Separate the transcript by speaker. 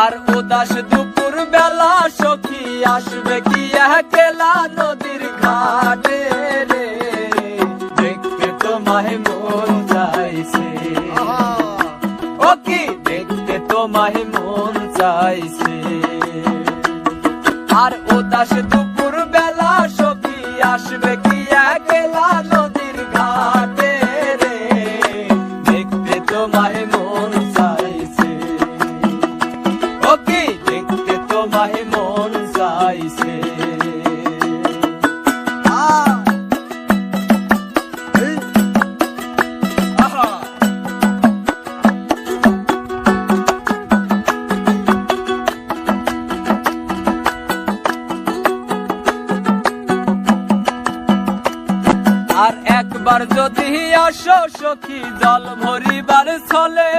Speaker 1: আর উদাস দুপুর বেলা সখী আসবে কি একলা নদীর ঘাটে রে, দেখতে তোমায় মন চাইছে, ও কি দেখতে তোমায় মন চাইছে। আর উদাস দুপুর বেলা সখী আসবে কি একলা নদীর ঘাটে রে, দেখতে তোমায় মন চাইছে, ও কি দেখতে তোমায় মন চাইছে। আর একবার যদি আসো সখী জল ভরিবার ছলে,